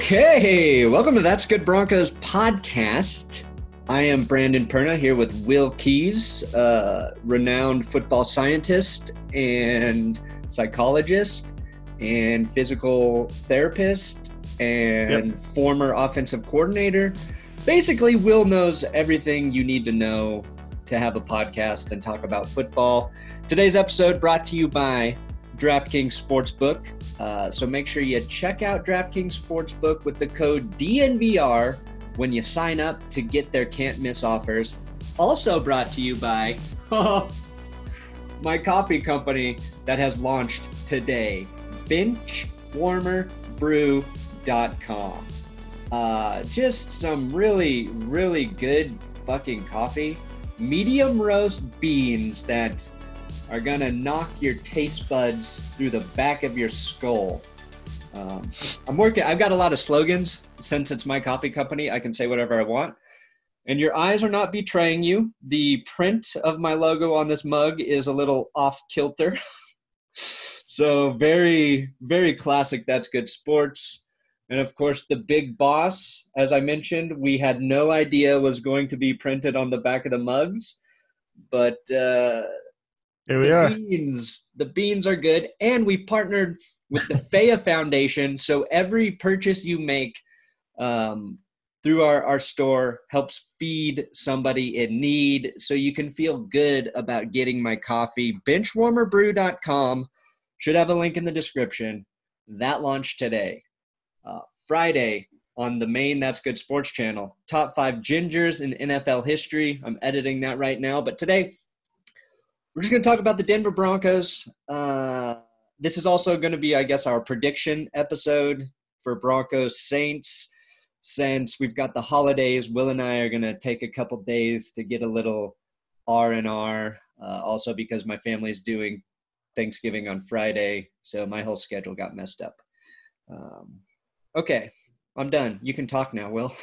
Okay, welcome to That's Good Broncos podcast. I am Brandon Perna here with Will Keys, renowned football scientist and psychologist and physical therapist and former offensive coordinator. Basically, Will knows everything you need to know to have a podcast and talk about football. Today's episode brought to you by DraftKings Sportsbook. So make sure you check out DraftKings Sportsbook with the code DNVR when you sign up to get their can't miss offers. Also brought to you by my coffee company that has launched today, benchwarmerbrew.com. Just some really, really good fucking coffee. Medium roast beans that are gonna knock your taste buds through the back of your skull. I've got a lot of slogans. Since it's my coffee company, I can say whatever I want. And your eyes are not betraying you. The print of my logo on this mug is a little off kilter. So very, very classic That's Good Sports. And of course, the big boss, as I mentioned, we had no idea was going to be printed on the back of the mugs. But here we are. The beans are good. And we've partnered with the Faya Foundation. So every purchase you make through our store helps feed somebody in need. So you can feel good about getting my coffee. Benchwarmerbrew.com should have a link in the description. That launched today. Friday on the main That's Good Sports channel. Top 5 gingers in NFL history. I'm editing that right now. But today, we're just going to talk about the Denver Broncos. This is also going to be, I guess, our prediction episode for Broncos Saints. Since we've got the holidays, Will and I are going to take a couple days to get a little R&R. Also because my family's doing Thanksgiving on Friday, so my whole schedule got messed up. Okay, I'm done. You can talk now, Will.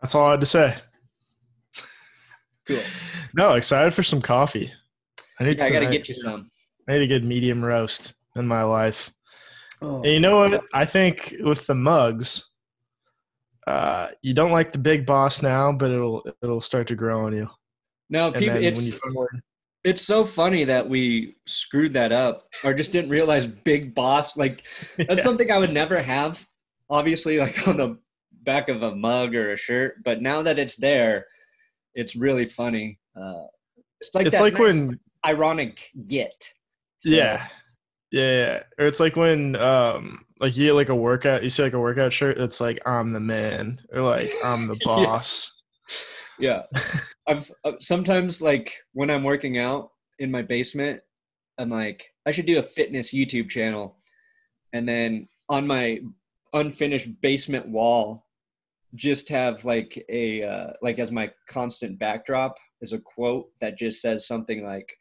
That's all I had to say. Cool. No, excited for some coffee. I got to get you some. I need a good medium roast in my life. Oh. And you know what? I think with the mugs, you don't like the big boss now, but it'll start to grow on you. No, people, it's so funny that we screwed that up or just didn't realize big boss. Like that's something I would never have, obviously, like on the back of a mug or a shirt. But now that it's there, it's really funny. It's like when ironic get. So. Yeah. Or it's like when like you get like a workout, you see like a workout shirt that's like I'm the man or like I'm the boss. Yeah. I've sometimes like when I'm working out in my basement, I'm like I should do a fitness YouTube channel, and then on my unfinished basement wall just have like a like as my constant backdrop is a quote that just says something like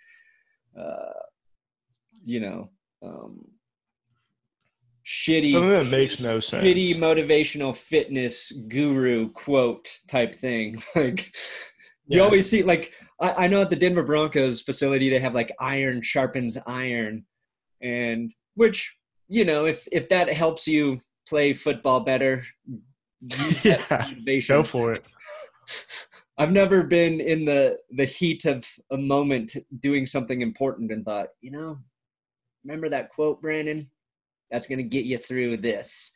shitty something that makes no sense, shitty motivational fitness guru quote type thing. Like you always see, like I know at the Denver Broncos facility they have like iron sharpens iron, and which if that helps you play football better, go for it. I've never been in the heat of a moment doing something important and thought, remember that quote, Brandon? That's going to get you through this.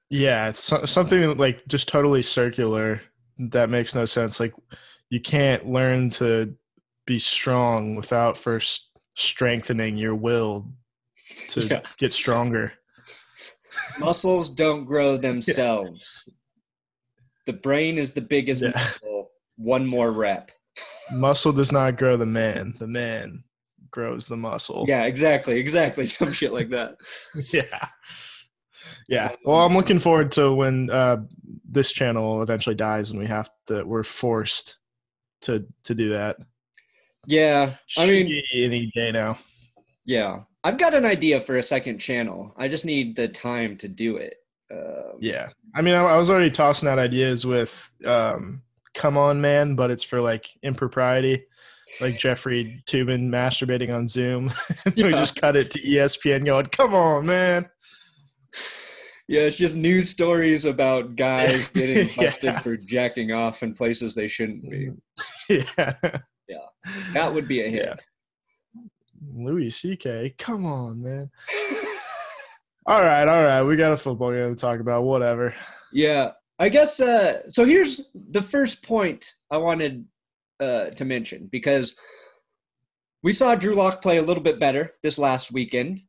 Yeah, it's something like just totally circular that makes no sense. Like you can't learn to be strong without first strengthening your will to get stronger. Muscles don't grow themselves. The brain is the biggest muscle. One more rep. Muscle does not grow the man. The man grows the muscle. Yeah, exactly. Some shit like that. Yeah. Well, I'm looking forward to when this channel eventually dies and we're forced to do that. Yeah. I mean, any day now. Yeah. I've got an idea for a second channel. I just need the time to do it. Yeah. I mean, I was already tossing out ideas with Come On Man, but it's for like impropriety. like Jeffrey Tubin masturbating on Zoom. We just cut it to ESPN going, come on, man. Yeah, it's just news stories about guys getting busted Yeah. for jacking off in places they shouldn't be. Yeah. Yeah, that would be a hit. Yeah. Louis C.K. Come on, man. All right. We got a football game to talk about. Whatever. Yeah, I guess so here's the first point I wanted to mention, because we saw Drew Lock play a little bit better this last weekend.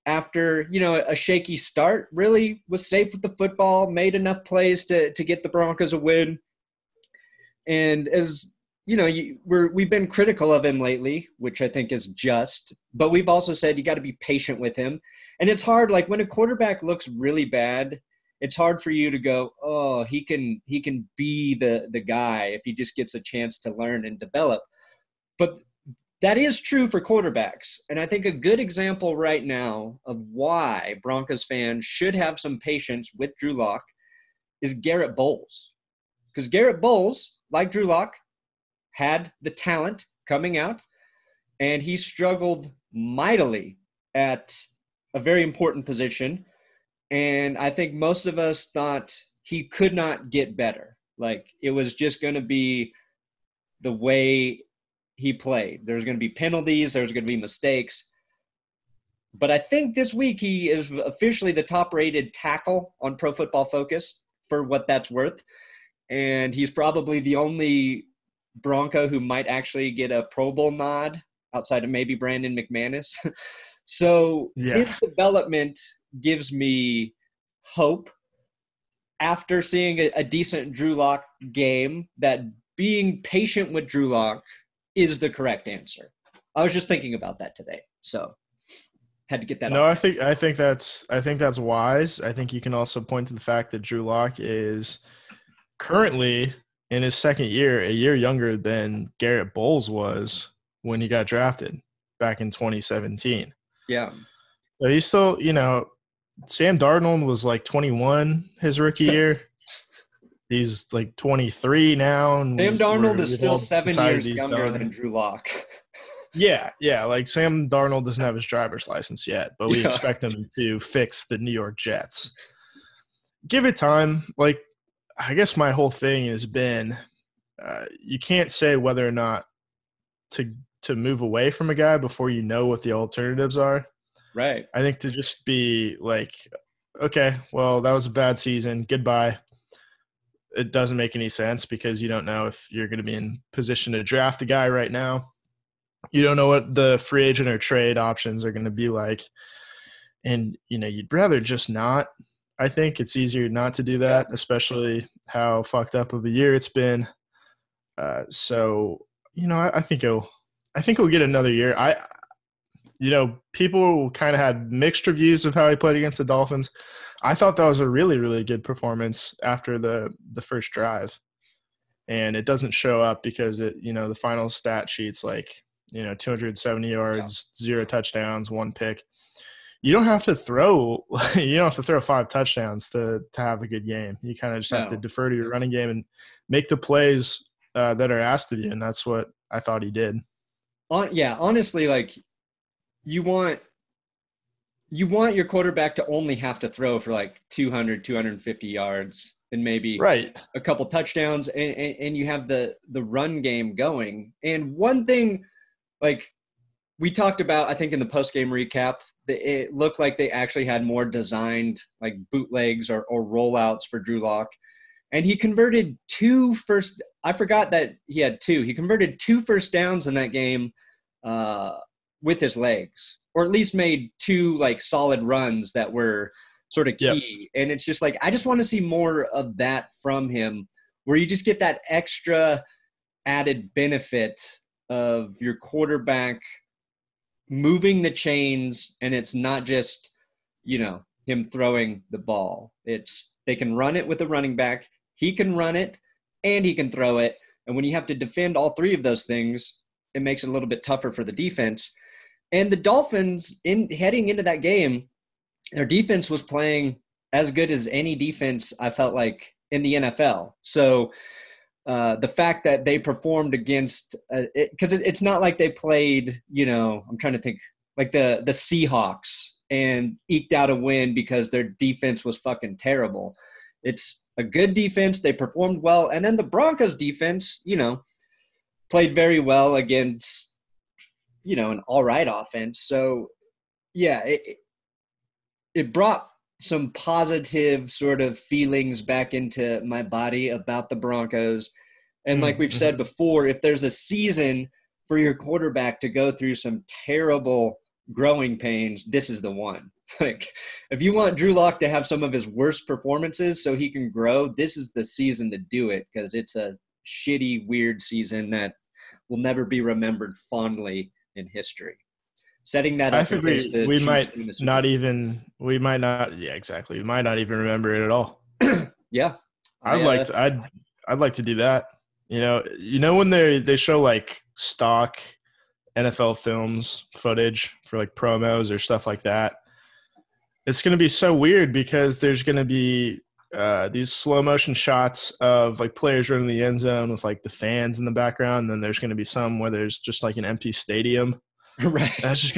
After, a shaky start, really was safe with the football, made enough plays to get the Broncos a win. And as we've been critical of him lately, which I think is just, but we've also said you got to be patient with him. And it's hard, like when a quarterback looks really bad, it's hard for you to go, oh, he can be the guy if he just gets a chance to learn and develop. But that is true for quarterbacks. And I think a good example right now of why Broncos fans should have some patience with Drew Lock is Garrett Bowles. Because Garrett Bowles, like Drew Lock, had the talent coming out, and he struggled mightily at a very important position. And I think most of us thought he could not get better. Like, it was just going to be the way he played. There's going to be penalties. There's going to be mistakes. But I think this week he is officially the top-rated tackle on Pro Football Focus, for what that's worth. And he's probably the only Bronco who might actually get a Pro Bowl nod outside of maybe Brandon McManus. So his development gives me hope after seeing a decent Drew Lock game, that being patient with Drew Lock is the correct answer. I was just thinking about that today, so had to get that. No, I think that's wise. I think you can also point to the fact that Drew Lock is currently in his second year, a year younger than Garrett Bowles was when he got drafted back in 2017. Yeah. So he's still, Sam Darnold was like 21 his rookie year. He's like 23 now. And Sam Darnold is still 7 years younger than Drew Lock. Yeah. Like Sam Darnold doesn't have his driver's license yet, but we expect him to fix the New York Jets. Give it time. Like, I guess my whole thing has been you can't say whether or not to move away from a guy before you know what the alternatives are. Right. I think to just be like, okay, well, that was a bad season. Goodbye. It doesn't make any sense because you don't know if you're going to be in position to draft a guy right now. You don't know what the free agent or trade options are going to be like. And, you'd rather just not. I think it's easier not to do that, especially how fucked up of a year it's been. So, I think he'll get another year. People kind of had mixed reviews of how he played against the Dolphins. I thought that was a really, really good performance after the first drive. And it doesn't show up because the final stat sheet's like, 270 yards, 0 touchdowns, 1 pick. You don't have to throw 5 touchdowns to have a good game. You kind of just have to defer to your running game and make the plays that are asked of you. And that's what I thought he did. Honestly, like, you want your quarterback to only have to throw for like 200, 250 yards and maybe a couple touchdowns, and you have the run game going. And one thing, like we talked about, I think in the post-game recap, it looked like they actually had more designed like bootlegs or rollouts for Drew Lock. And he converted 2 first – I forgot that he had 2. He converted 2 first downs in that game with his legs, or at least made 2 like solid runs that were sort of key. And it's just like, I just want to see more of that from him, where you just get that extra added benefit of your quarterback moving the chains. And it's not just, him throwing the ball. They can run it with a running back. He can run it and he can throw it. And when you have to defend all 3 of those things, it makes it a little bit tougher for the defense. And the Dolphins, heading into that game, their defense was playing as good as any defense I felt like in the NFL. So the fact that they performed against because it's not like they played, I'm trying to think, like the Seahawks and eked out a win because their defense was fucking terrible. It's a good defense. They performed well. And then the Broncos defense, played very well against, an all right offense. So, yeah, it brought some positive sort of feelings back into my body about the Broncos. And like we've said before, if there's a season for your quarterback to go through some terrible growing pains, this is the one. Like, if you want Drew Lock to have some of his worst performances so he can grow, this is the season to do it, because it's a shitty, weird season that will never be remembered fondly in history. Setting that up, I think we might not even remember it at all. Yeah, I'd like to do that. When they show like stock NFL films footage for like promos or stuff like that, it's going to be so weird because there's going to be these slow motion shots of like players running the end zone with like the fans in the background. And then there's going to be some where there's just like an empty stadium. Right. That's just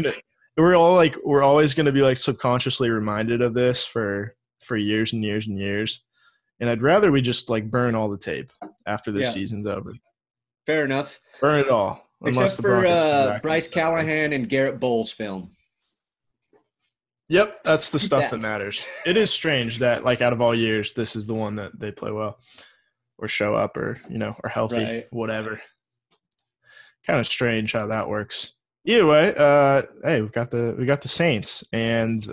we're always going to be like subconsciously reminded of this for years and years and years. And I'd rather we just like burn all the tape after this season's over. Fair enough. Burn it all. Except for Bryce Callahan and Garrett Bowles' film. Yep, that's the stuff that matters. It is strange that, like, out of all years, this is the one that they play well or show up or, are healthy, whatever. Kind of strange how that works. Either way, hey, we got the Saints, and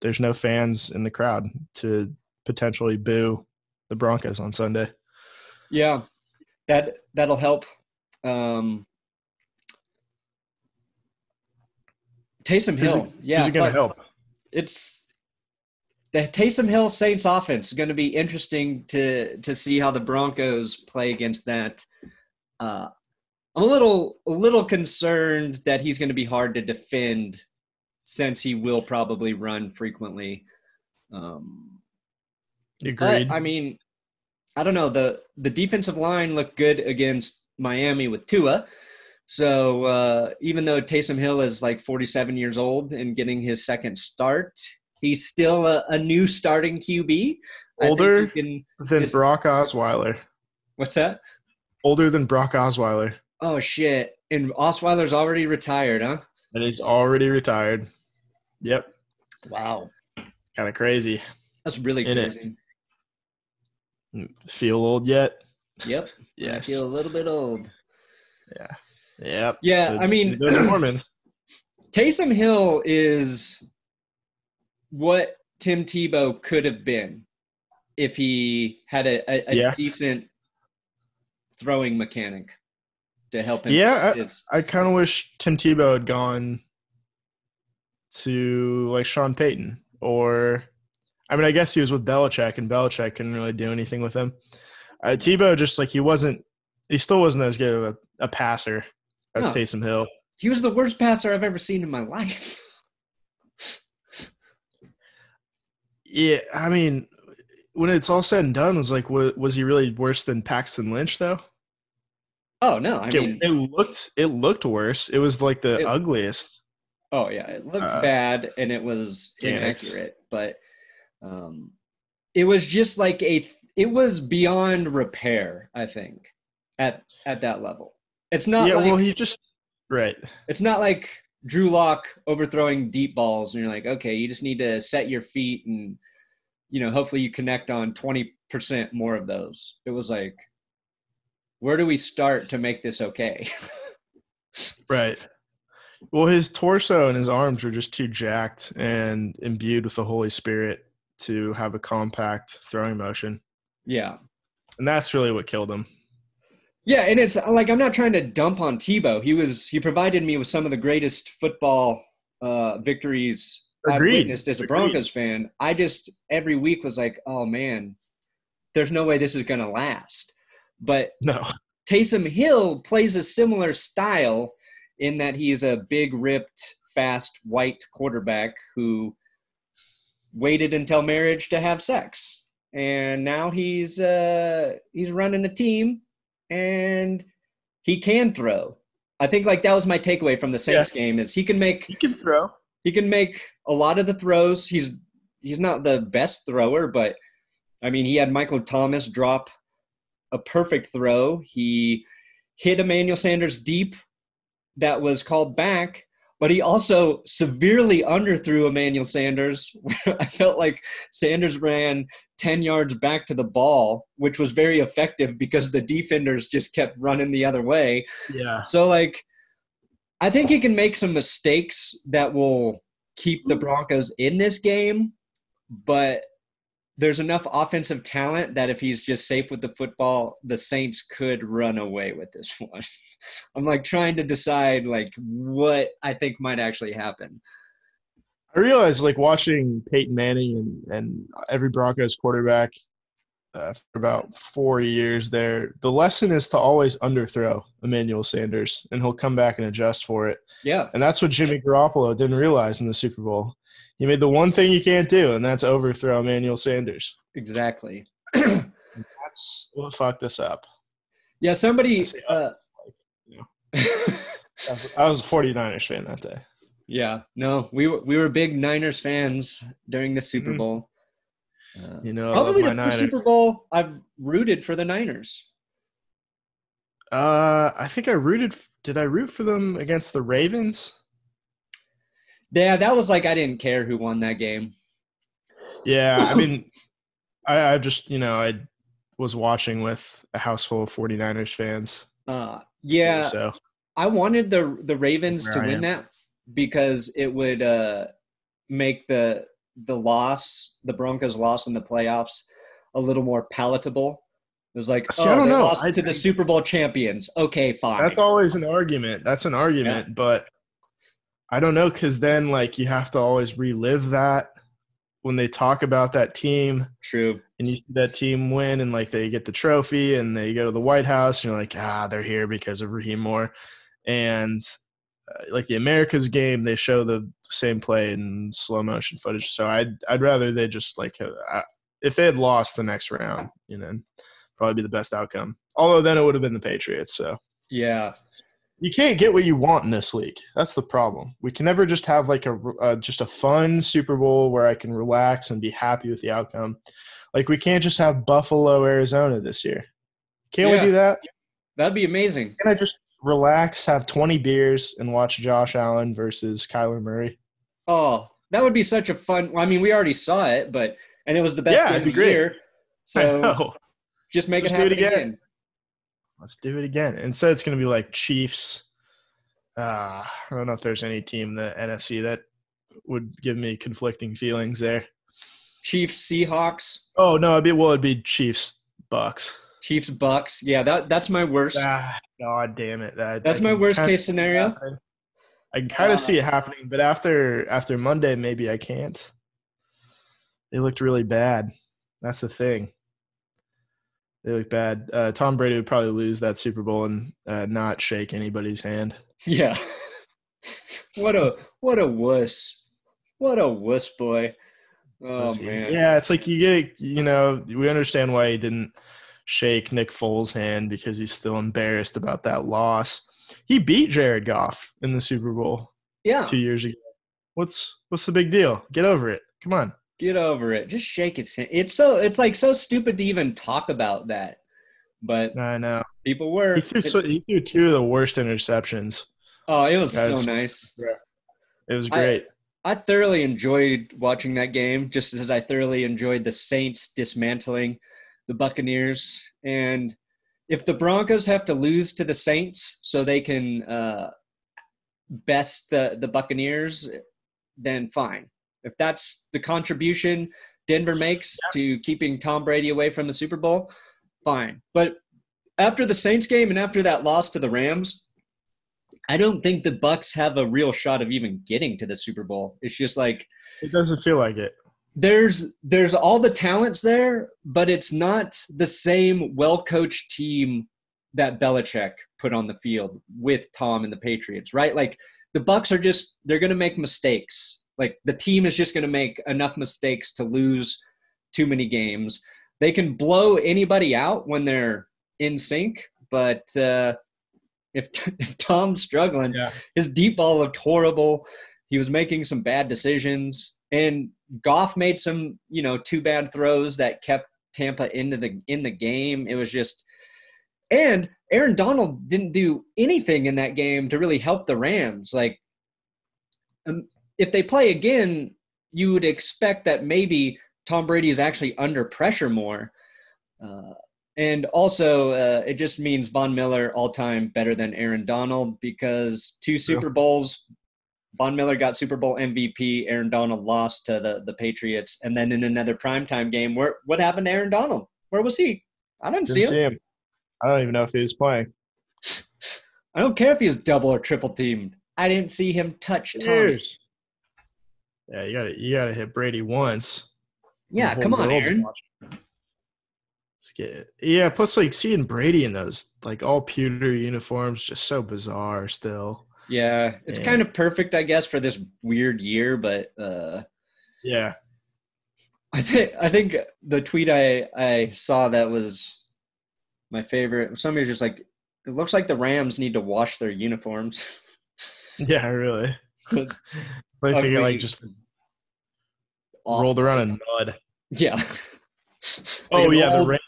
there's no fans in the crowd to potentially boo the Broncos on Sunday. Yeah, that'll help. Taysom Hill, is it going to help? It's the Taysom Hill Saints offense is going to be interesting to see how the Broncos play against that. I'm a little concerned that he's going to be hard to defend, since he will probably run frequently. Agreed. But, I mean, I don't know. The defensive line looked good against Miami with Tua. So even though Taysom Hill is like 47 years old and getting his second start, he's still a new starting QB. Older than Brock Osweiler. What's that? Older than Brock Osweiler. Oh, shit. And Osweiler's already retired, huh? And he's already retired. Yep. Wow. Kind of crazy. That's really crazy. Feel old yet? Yep. Yes. I feel a little bit old. Yeah. Yep. Yeah, so I mean, those are Mormons. Taysom Hill is what Tim Tebow could have been if he had a decent throwing mechanic to help him. Yeah, I kind of wish Tim Tebow had gone to like Sean Payton, or I mean, I guess he was with Belichick, and Belichick couldn't really do anything with him. Tebow just like he still wasn't as good of a passer as Taysom Hill. He was the worst passer I've ever seen in my life. Yeah, I mean, when it's all said and done, was he really worse than Paxton Lynch though? Oh no, I mean it looked worse. It was like the ugliest. Oh yeah, it looked bad and it was inaccurate, but it was just like it was beyond repair, I think, at that level. It's not right. It's not like Drew Lock overthrowing deep balls and you're like, okay, you just need to set your feet and, hopefully you connect on 20% more of those. It was like, where do we start to make this okay? Right. Well, his torso and his arms were just too jacked and imbued with the Holy Spirit to have a compact throwing motion. Yeah. And that's really what killed him. Yeah, and it's like, I'm not trying to dump on Tebow. He provided me with some of the greatest football victories I've witnessed as a Broncos fan. I just every week was like, oh man, there's no way this is going to last. But no, Taysom Hill plays a similar style in that he is a big, ripped, fast, white quarterback who waited until marriage to have sex. And now he's running a team. And he can throw. I think like that was my takeaway from the Saints game is he can throw. He can make a lot of the throws. He's not the best thrower, but I mean, he had Michael Thomas drop a perfect throw. He hit Emmanuel Sanders deep that was called back, but he also severely underthrew Emmanuel Sanders. I felt like Sanders ran 10 yards back to the ball, which was very effective because the defenders just kept running the other way. Yeah. So, like, I think he can make some mistakes that will keep the Broncos in this game, but there's enough offensive talent that if he's just safe with the football, the Saints could run away with this one. I'm like trying to decide like what I think might actually happen. I realized like watching Peyton Manning and every Broncos quarterback for about 4 years there, the lesson is to always underthrow Emmanuel Sanders, and he'll come back and adjust for it. Yeah. And that's what Jimmy Garoppolo didn't realize in the Super Bowl. He made the one thing you can't do, and that's overthrow Emmanuel Sanders. Exactly. That's what fucked us up. Yeah, somebody I was a 49ers fan that day. Yeah, no, we were big Niners fans during the Super Bowl. Probably the first Super Bowl I've rooted for the Niners. I think did I root for them against the Ravens? Yeah, that was like I didn't care who won that game. Yeah, I mean, I just, I was watching with a house full of 49ers fans. Yeah, so I wanted the Ravens to win that because it would make the Broncos loss in the playoffs a little more palatable. It was like, I don't know. Lost to the Super Bowl champions. Okay, fine. That's always an argument. But I don't know, because then like you have to always relive that when they talk about that team. True. And you see that team win and like they get the trophy and they go to the White House and you're like, they're here because of Raheem Moore. And like the America's game, they show the same play in slow motion footage. So I'd rather they just like if they had lost the next round, probably be the best outcome. Although then it would have been the Patriots. So yeah. You can't get what you want in this league. That's the problem. We can never just have like just a fun Super Bowl where I can relax and be happy with the outcome. Like we can't just have Buffalo, Arizona this year. Can't we do that? That'd be amazing. Can I just relax, have 20 beers, and watch Josh Allen versus Kyler Murray? Oh, that would be such a fun – I mean, we already saw it, and it was the best game of the year. So just make it happen again. Let's do it again. Instead, it's going to be like Chiefs. I don't know if there's any team in the NFC that would give me conflicting feelings there. Chiefs, Seahawks. Oh, no, it'd be Chiefs, Bucks. Chiefs, Bucks. Yeah, that's my worst. God damn it. That's my worst case scenario. I can kind of see it happening, but after Monday, maybe I can't. They looked really bad. That's the thing. They look bad. Tom Brady would probably lose that Super Bowl and not shake anybody's hand. Yeah. What a wuss. What a wuss boy. Oh, man. Yeah, it's like you get it, we understand why he didn't shake Nick Foles' hand because he's still embarrassed about that loss. He beat Jared Goff in the Super Bowl 2 years ago. What's the big deal? Get over it. Come on. Get over it. Just shake his hand. It's like so stupid to even talk about that. But I know. People were. He threw two of the worst interceptions. Oh, it was so nice. Yeah. It was great. I thoroughly enjoyed watching that game, just as I thoroughly enjoyed the Saints dismantling the Buccaneers. And if the Broncos have to lose to the Saints so they can best the Buccaneers, then fine. If that's the contribution Denver makes to keeping Tom Brady away from the Super Bowl, fine. But after the Saints game and after that loss to the Rams, I don't think the Bucs have a real shot of even getting to the Super Bowl. It's just like – it doesn't feel like it. There's all the talents there, but it's not the same well-coached team that Belichick put on the field with Tom and the Patriots, right? Like the Bucs are just – they're going to make mistakes. Like the team is just going to make enough mistakes to lose too many games. They can blow anybody out when they're in sync, but if Tom's struggling, his deep ball looked horrible. he was making some bad decisions, and Goff made some, two bad throws that kept Tampa in the game. It was just, and Aaron Donald didn't do anything in that game to really help the Rams. Like, if they play again, you would expect that maybe Tom Brady is actually under pressure more. And also, it just means Von Miller all-time better than Aaron Donald, because 2 Super Bowls, Von Miller got Super Bowl MVP, Aaron Donald lost to the Patriots. And then in another primetime game, what happened to Aaron Donald? Where was he? I didn't see him. I don't even know if he was playing. I don't care if he was double or triple teamed. I didn't see him touch Tommy. Yeah, you gotta hit Brady once. Yeah, come on, Aaron. Yeah, plus like seeing Brady in those like all pewter uniforms, just so bizarre still. Yeah, it's kind of perfect, I guess, for this weird year, but yeah. I think the tweet I saw that was my favorite. Somebody was just like, it looks like the Rams need to wash their uniforms. Yeah, really. I think it like just rolled around in mud. Yeah. Oh yeah, the Rams.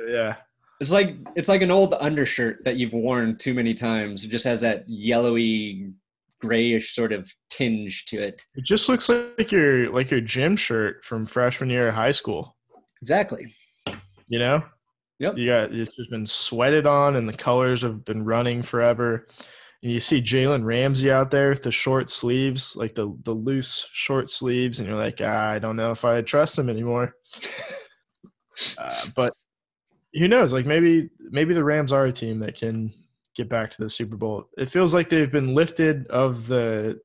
Yeah. It's like an old undershirt that you've worn too many times. It just has that yellowy, grayish sort of tinge to it. It just looks like your gym shirt from freshman year of high school. Exactly. Yep. It's just been sweated on, and the colors have been running forever. And you see Jalen Ramsey out there with the short sleeves, like the loose short sleeves, and you're like, I don't know if I trust him anymore. But who knows? Like maybe the Rams are a team that can get back to the Super Bowl. It feels like they've been lifted of the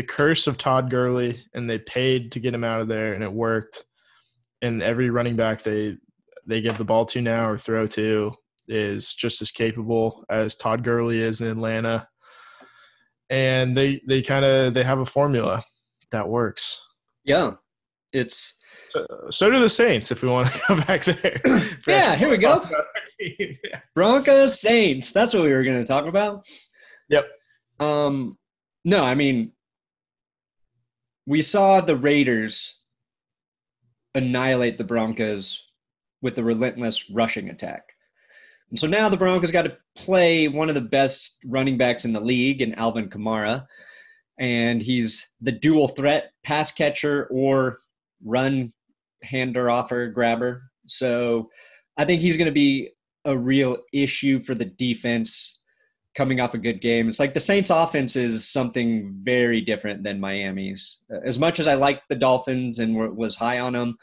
curse of Todd Gurley, and they paid to get him out of there, and it worked. And every running back they give the ball to now or throw to is just as capable as Todd Gurley is in Atlanta. And they have a formula that works. Yeah. It's so do the Saints, if we want to go back there. Yeah, here we go. Yeah. Broncos, Saints. That's what we were going to talk about. Yep. No, I mean, we saw the Raiders annihilate the Broncos with the relentless rushing attack. And so now the Broncos got to play one of the best running backs in the league in Alvin Kamara. And he's the dual threat pass catcher or run hander offer grabber. So I think he's going to be a real issue for the defense coming off a good game. It's like the Saints offense is something very different than Miami's. As much as I like the Dolphins and was high on them,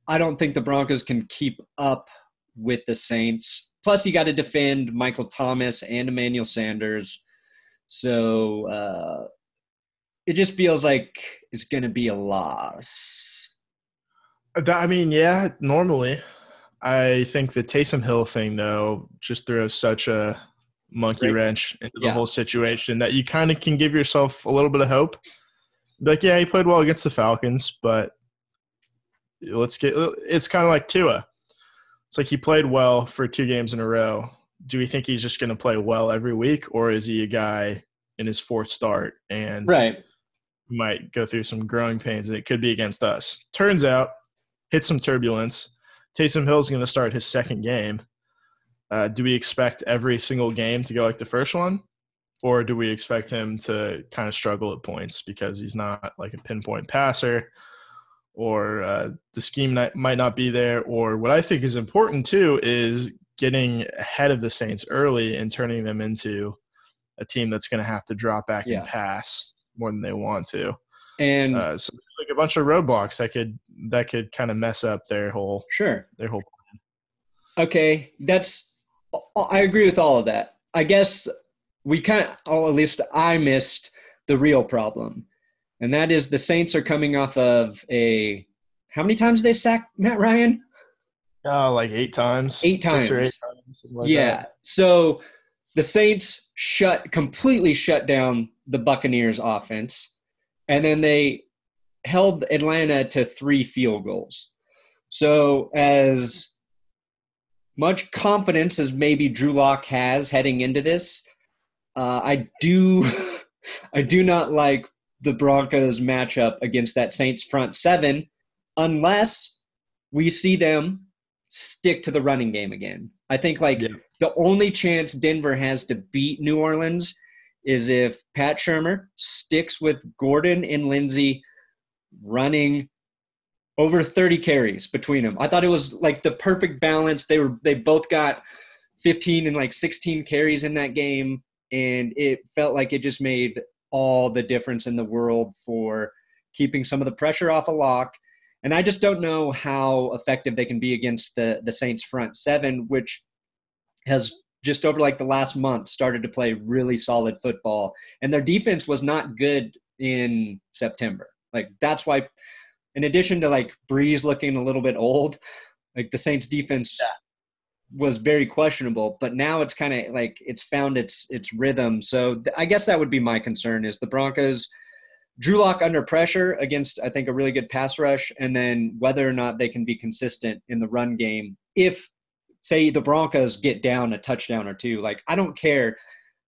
I don't think the Broncos can keep up with the Saints. Plus you got to defend Michael Thomas and Emmanuel Sanders. So it just feels like it's going to be a loss. I mean, yeah, normally. I think the Taysom Hill thing, though, just throws such a monkey wrench into the whole situation that you kind of can give yourself a little bit of hope. Like, yeah, he played well against the Falcons, but it's kind of like Tua. It's like he played well for 2 games in a row. Do we think he's just going to play well every week, or is he a guy in his 4th start and might go through some growing pains, and it could be against us? Turns out, hit some turbulence. Taysom Hill's going to start his 2nd game. Do we expect every single game to go like the first one, or do we expect him to kind of struggle at points because he's not like a pinpoint passer, or the scheme might not be there? Or what I think is important too is getting ahead of the Saints early and turning them into a team that's going to have to drop back and pass more than they want to. And so like a bunch of roadblocks that could kind of mess up their whole plan. Okay, I agree with all of that. I guess at least I missed the real problem, and that is the Saints are coming off of how many times they sacked Matt Ryan? Like 8 times. 8 times. 6 or 8 times. Like that. So the Saints completely shut down the Buccaneers offense. And then they held Atlanta to 3 field goals. So as much confidence as maybe Drew Lock has heading into this, I do I do not like the Broncos matchup against that Saints front seven unless we see them stick to the running game again. I think the only chance Denver has to beat New Orleans is if Pat Shurmur sticks with Gordon and Lindsay running over 30 carries between them. I thought it was like the perfect balance. They both got 15 and 16 carries in that game, and it felt like it just made all the difference in the world for keeping some of the pressure off a Lock. And I just don't know how effective they can be against the Saints front seven, which has just over the last month started to play really solid football. And their defense was not good in September. That's why, in addition to Breeze looking a little bit old, the Saints defense was very questionable, but now it's kind of it's found its rhythm. So I guess that would be my concern is the Broncos Drew Lock under pressure against, I think, a really good pass rush, and then whether or not they can be consistent in the run game. If, say, the Broncos get down a touchdown or two, I don't care.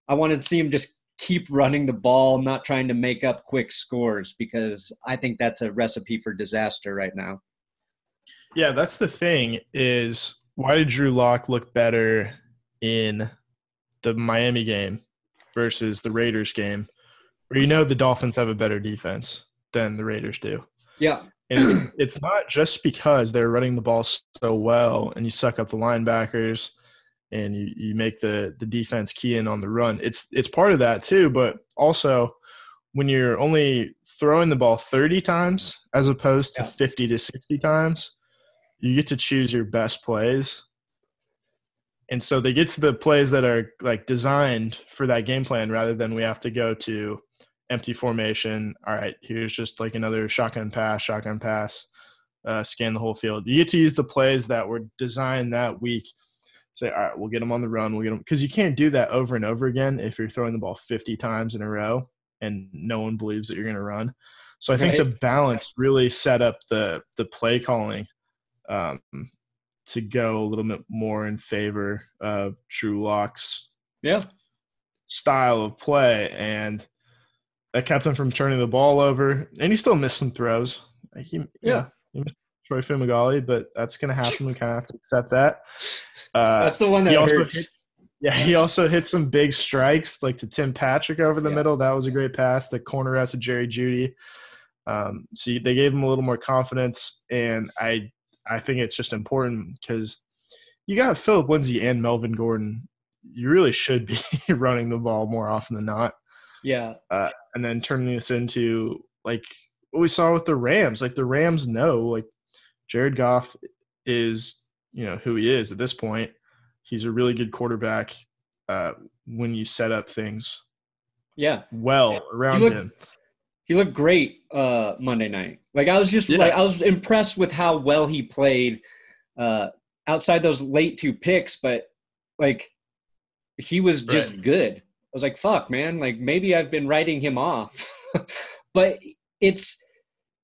I want to see them just keep running the ball, not trying to make up quick scores, because I think that's a recipe for disaster right now. Yeah, that's the thing is, why did Drew Lock look better in the Miami game versus the Raiders game, where the Dolphins have a better defense than the Raiders do? Yeah. And it's not just because they're running the ball so well and you suck up the linebackers and you make the defense key in on the run. It's part of that too, but also when you're only throwing the ball 30 times as opposed to 50 to 60 times, you get to choose your best plays. And so they get to the plays that are designed for that game plan rather than we have to go to empty formation. All right, here's just another shotgun pass, scan the whole field. You get to use the plays that were designed that week. Say, all right, we'll get them on the run. We'll get them, because you can't do that over and over again if you're throwing the ball 50 times in a row and no one believes that you're going to run. So I think the balance really set up the play calling to go a little bit more in favor of Drew Lock's style of play, and that kept him from turning the ball over. And he still missed some throws. He missed Troy Fumagalli, but that's going to happen. We kind of have to accept that. That's the one that hurts. He also hit some big strikes, to Tim Patrick over the middle. That was a great pass. The corner out to Jerry Jeudy. So they gave him a little more confidence, and I think it's just important because you got Phillip Lindsay and Melvin Gordon. You really should be running the ball more often than not. Yeah. And then turning this into what we saw with the Rams. The Rams know Jared Goff is, who he is at this point. He's a really good quarterback when you set up things around him. He looked great Monday night. I was just I was impressed with how well he played outside those late two picks, but he was just good. I was like, fuck, man, maybe I've been writing him off. But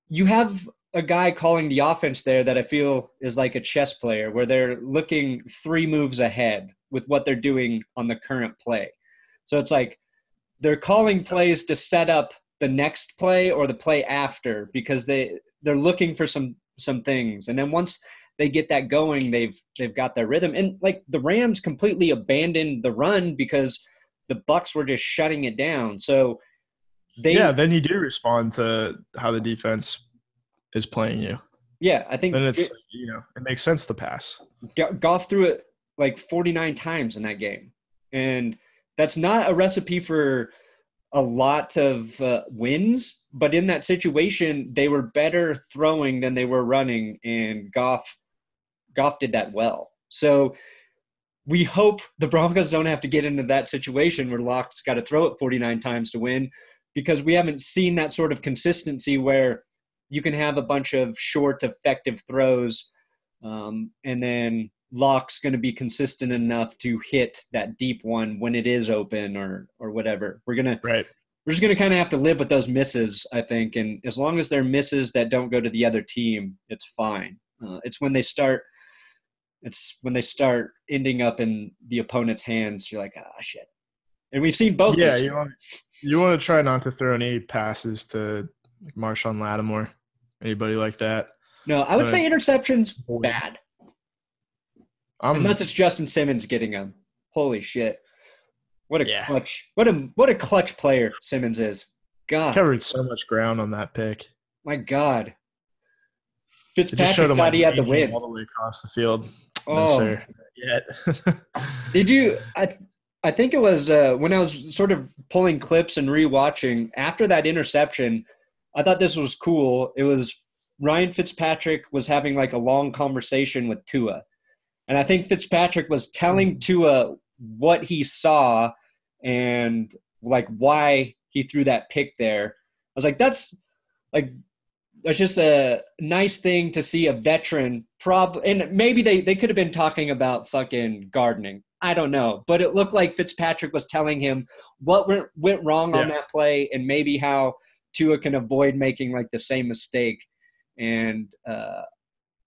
you have a guy calling the offense there that I feel is like a chess player, where they're looking 3 moves ahead with what they're doing on the current play. So it's they're calling plays to set up the next play or the play after, because they're looking for some things. And then once they get that going, they've got their rhythm. And the Rams completely abandoned the run because the Bucs were just shutting it down. So then you do respond to how the defense is playing you. Yeah, I think then it makes sense to pass. Goff threw it 49 times in that game. And that's not a recipe for a lot of wins, but in that situation, they were better throwing than they were running, and Goff did that well. So we hope the Broncos don't have to get into that situation where Lock's got to throw it 49 times to win, because we haven't seen that sort of consistency where you can have a bunch of short, effective throws, and then Lock's going to be consistent enough to hit that deep one when it is open or whatever. We're just going to kind of have to live with those misses, I think. And as long as they're misses that don't go to the other team, it's fine. It's when they start ending up in the opponent's hands, you're like, shit. And we've seen both. Yeah, you want to try not to throw any passes to Marshawn Lattimore, anybody like that. No, I would say interceptions bad. Unless it's Justin Simmons getting them. Holy shit. What a clutch. What a clutch player Simmons is. God. Covered so much ground on that pick. My God. Fitzpatrick thought he had the win. All the way across the field. Oh. No, sir. Yet. Did you I think it was when I was sort of pulling clips and rewatching after that interception, I thought this was cool. It was Ryan Fitzpatrick was having like a long conversation with Tua. And I think Fitzpatrick was telling Tua what he saw and like why he threw that pick there. I was like, that's just a nice thing to see a veteran and maybe they could have been talking about fucking gardening. I don't know. But it looked like Fitzpatrick was telling him what went wrong on that play and maybe how Tua can avoid making like the same mistake. And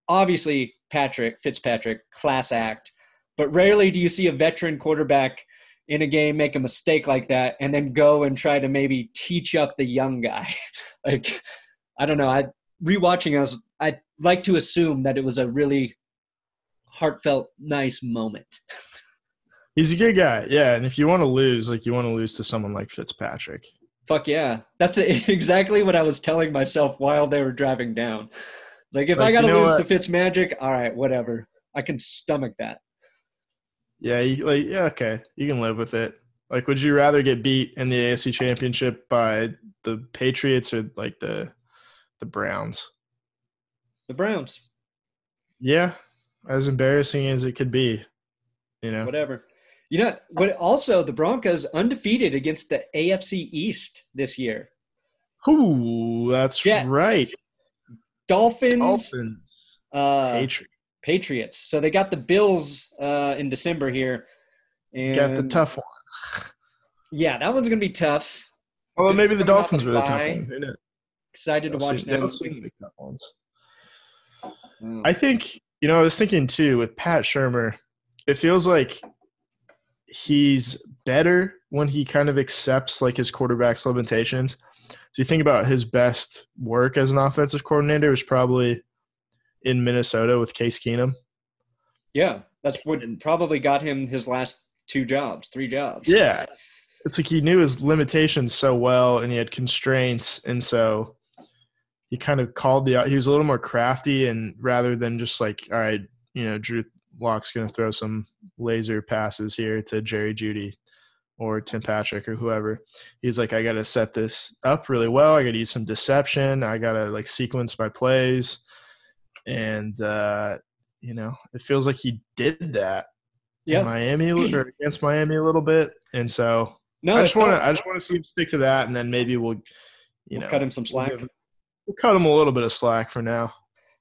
obviously Fitzpatrick, class act. But rarely do you see a veteran quarterback in a game make a mistake like that and then go and try to maybe teach up the young guy. Like, I don't know. I'd like to assume that it was a really heartfelt, nice moment. He's a good guy. Yeah, and if you want to lose, you want to lose to someone like Fitzpatrick. Fuck yeah. That's exactly what I was telling myself while they were driving down. Like, if I got to lose to Fitzmagic, all right, whatever. I can stomach that. Yeah, okay. You can live with it. Like, would you rather get beat in the AFC Championship by the Patriots or, the Browns? The Browns. Yeah, as embarrassing as it could be, Whatever. But also the Broncos undefeated against the AFC East this year. Ooh, that's Jets, right. Dolphins. Patriots. So they got the Bills in December here. And got the tough one. Yeah, that one's going to be tough. Well, maybe the Dolphins were the tough one. Excited to watch them. The tough ones. I think, I was thinking too with Pat Shurmur, it feels like he's better when he kind of accepts his quarterback's limitations. So you think about his best work as an offensive coordinator was probably in Minnesota with Case Keenum. Yeah, that's what probably got him his last 3 jobs. Yeah. It's like he knew his limitations so well and he had constraints. And so he kind of he was a little more crafty and rather than just all right, Drew Lock's going to throw some laser passes here to Jerry Jeudy or Tim Patrick or whoever. He's like, I got to set this up really well. I got to use some deception. I got to sequence my plays. And, it feels like he did that in Miami or against Miami a little bit. And so I just want to see him stick to that. And then maybe we'll cut him some slack. We'll cut him a little bit of slack for now.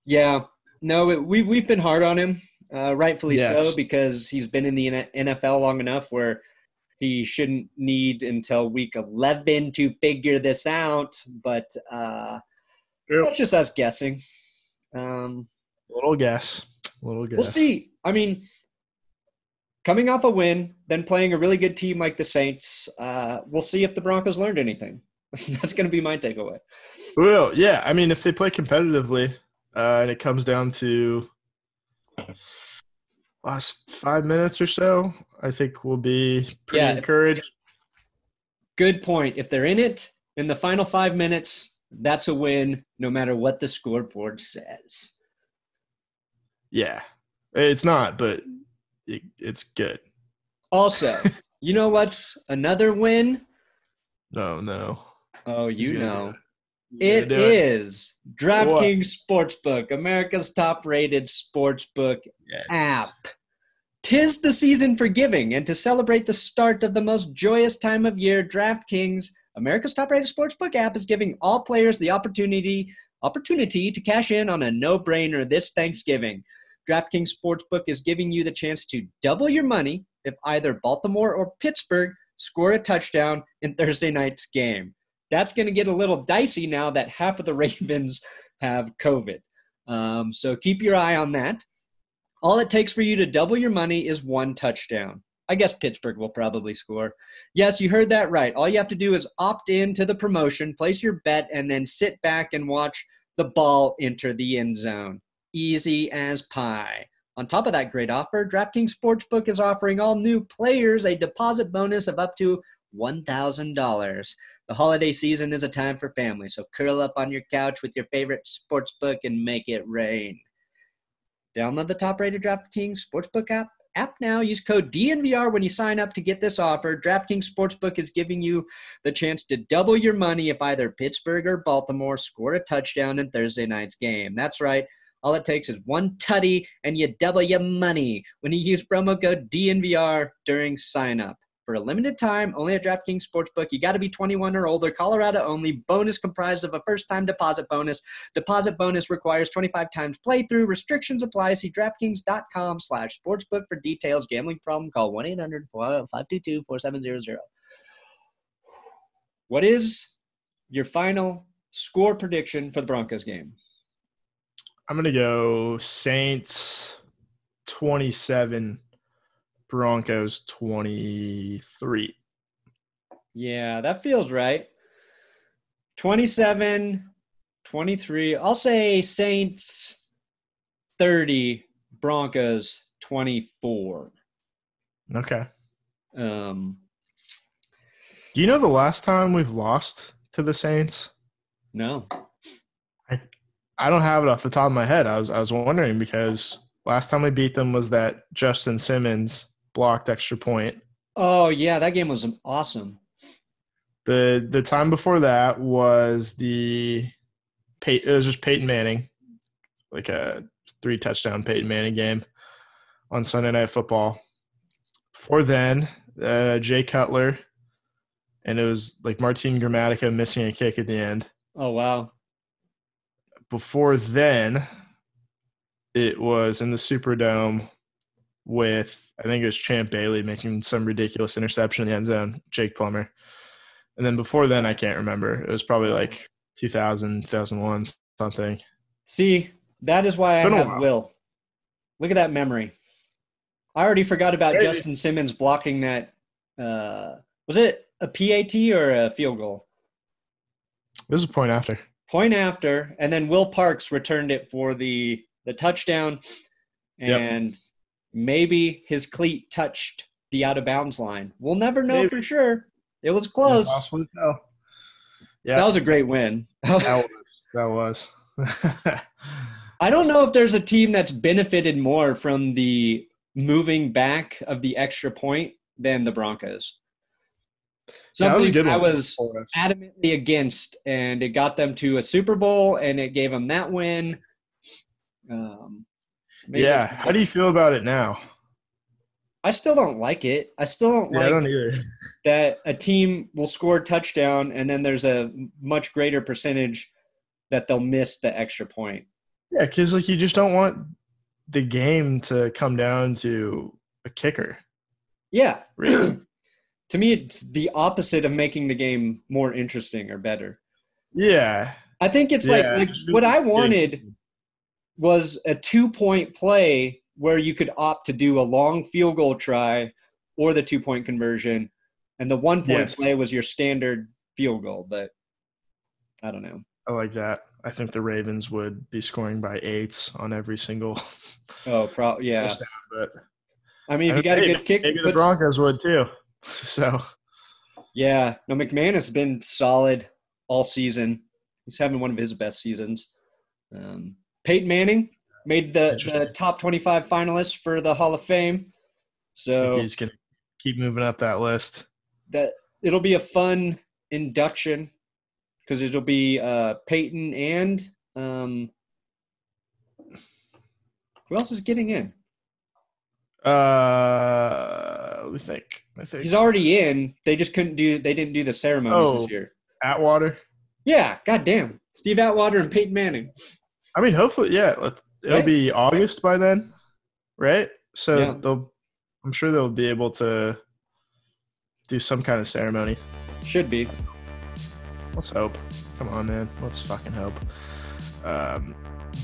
Yeah. No, we've been hard on him. Rightfully so, because he's been in the NFL long enough where he shouldn't need until week 11 to figure this out. But that's just us guessing. Little guess. We'll see. I mean, coming off a win, then playing a really good team like the Saints, we'll see if the Broncos learned anything. That's going to be my takeaway. Well, yeah. I mean, if they play competitively and it comes down to last 5 minutes or so, I think we'll be pretty encouraged. Good point. If they're in it in the final 5 minutes, that's a win no matter what the scoreboard says. Yeah. It's not, but it's good. Also, you know what's another win? No. Oh, It is DraftKings Sportsbook, America's top-rated sportsbook app. 'Tis the season for giving, and to celebrate the start of the most joyous time of year, DraftKings, America's top-rated sportsbook app, is giving all players the opportunity to cash in on a no-brainer this Thanksgiving. DraftKings Sportsbook is giving you the chance to double your money if either Baltimore or Pittsburgh score a touchdown in Thursday night's game. That's going to get a little dicey now that half of the Ravens have COVID. So keep your eye on that. All it takes for you to double your money is 1 touchdown. I guess Pittsburgh will probably score. Yes, you heard that right. All you have to do is opt in to the promotion, place your bet, and then sit back and watch the ball enter the end zone. Easy as pie. On top of that great offer, DraftKings Sportsbook is offering all new players a deposit bonus of up to $1,000. The holiday season is a time for family, so curl up on your couch with your favorite sportsbook and make it rain. Download the top-rated DraftKings Sportsbook app now. Use code DNVR when you sign up to get this offer. DraftKings Sportsbook is giving you the chance to double your money if either Pittsburgh or Baltimore score a touchdown in Thursday night's game. That's right. All it takes is one tutty, and you double your money when you use promo code DNVR during sign-up. For a limited time, only at DraftKings Sportsbook. You got to be 21 or older. Colorado only. Bonus comprised of a first-time deposit bonus. Deposit bonus requires 25 times playthrough. Restrictions apply. See DraftKings.com/sportsbook for details. Gambling problem? Call 1-800-522-4700. What is your final score prediction for the Broncos game? I'm going to go Saints 27, Broncos 23. Yeah, that feels right. 27, 23. I'll say Saints 30, Broncos 24. Okay. Do you know the last time we've lost to the Saints? No. I don't have it off the top of my head. I was wondering because last time we beat them was that Justin Simmons blocked extra point. Oh, yeah, that game was awesome. The time before that was it was just Peyton Manning, like a 3-touchdown Peyton Manning game on Sunday Night Football. Before then, Jay Cutler, and it was like Martin Gramatica missing a kick at the end. Oh, wow. Before then, it was in the Superdome with, I think it was Champ Bailey making some ridiculous interception in the end zone, Jake Plummer. And then before then, I can't remember. It was probably like 2000, 2001, something. See, that is why I have Will. Look at that memory. I already forgot about Justin Simmons blocking that. Was it a PAT or a field goal? It was a point after. Point after, and then Will Parks returned it for the touchdown, and maybe his cleat touched the out-of-bounds line. We'll never know for sure. It was close. Yeah, that was a great win. That was. I don't know if there's a team that's benefited more from the moving back of the extra point than the Broncos. Something I was adamantly against, and it got them to a Super Bowl, and it gave them that win. How do you feel about it now? I still don't like it. I still don't like I don't either. that a team will score a touchdown, and then there's a much greater percentage that they'll miss the extra point. Yeah, because you just don't want the game to come down to a kicker. Yeah. Really. To me, it's the opposite of making the game more interesting or better. Yeah. I think it's like what I wanted was a 2-point play where you could opt to do a long field goal try or the 2-point conversion, and the 1-point play was your standard field goal, but I don't know. I like that. I think the Ravens would be scoring by 8s on every single yeah. But I mean, if you got a good kick. Maybe the Broncos would too. So, yeah. No, McMahon has been solid all season. He's having one of his best seasons. Peyton Manning made the top 25 finalists for the Hall of Fame. So he's going to keep moving up that list. That it'll be a fun induction because it'll be Peyton and who else is getting in? Let me think. He's already in. They just didn't do the ceremonies this year. Atwater? Yeah, goddamn. Steve Atwater and Peyton Manning. I mean, hopefully, it'll be August by then, right? So I'm sure they'll be able to do some kind of ceremony. Should be. Let's hope. Come on, man. Let's fucking hope.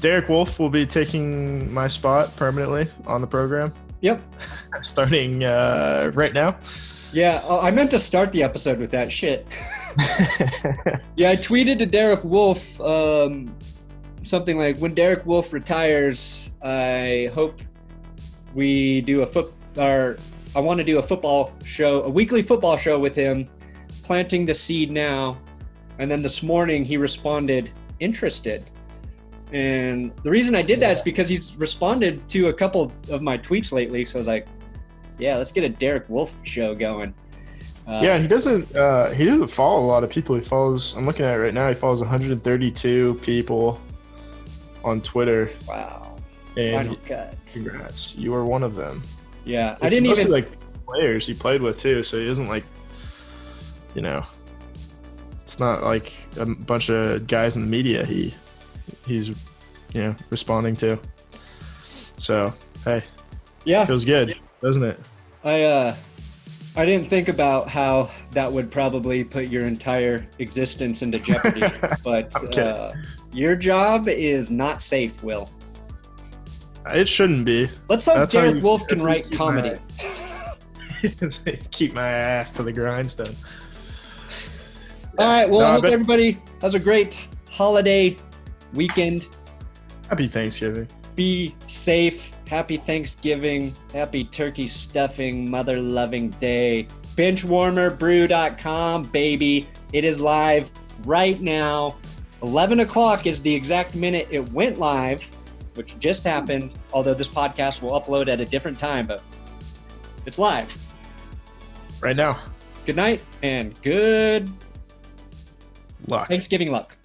Derek Wolfe will be taking my spot permanently on the program. Yep. Starting right now. Yeah, I meant to start the episode with that shit. Yeah, I tweeted to Derek Wolf something like, when Derek Wolf retires, I hope we do I want to do a football show, a weekly football show with him, planting the seed now. And then this morning he responded, interested. And the reason I did that is because he's responded to a couple of my tweets lately. So like, yeah, let's get a Derek Wolf show going. Yeah, he doesn't follow a lot of people. He follows, I'm looking at it right now, he follows 132 people on Twitter. Wow. And congrats. You are one of them. Yeah. It's mostly like players he played with too, so he isn't like, you know, it's not like a bunch of guys in the media he's, you know, responding to. So, hey. Yeah. Feels good, doesn't it? I didn't think about how that would probably put your entire existence into jeopardy, but your job is not safe, Will. It shouldn't be. Let's hope Derek Wolf can write comedy. Keep my ass to the grindstone. All right, well, I hope everybody has a great holiday weekend. Happy Thanksgiving. Be safe. Happy Thanksgiving. Happy turkey stuffing, mother-loving day. Benchwarmerbrew.com, baby. It is live right now. 11 o'clock is the exact minute it went live, which just happened, although this podcast will upload at a different time, but it's live. Right now. Good night and good luck. Thanksgiving luck.